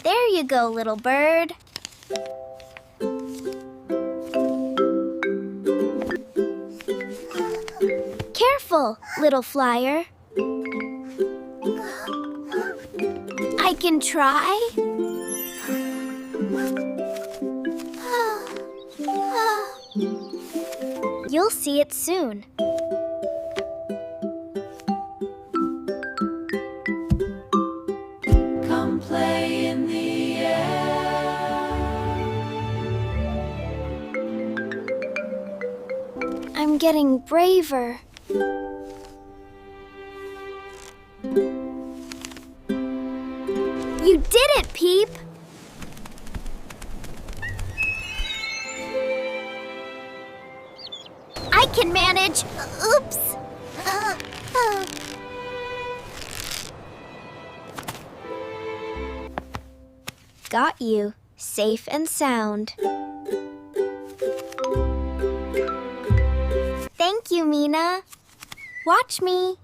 There you go, little bird. Careful, little flyer. I can try. You'll see it soon. Come play in the air. I'm getting braver. You did it, Peep! I can manage. Oops! Got you, safe and sound. Thank you, Mina. Watch me.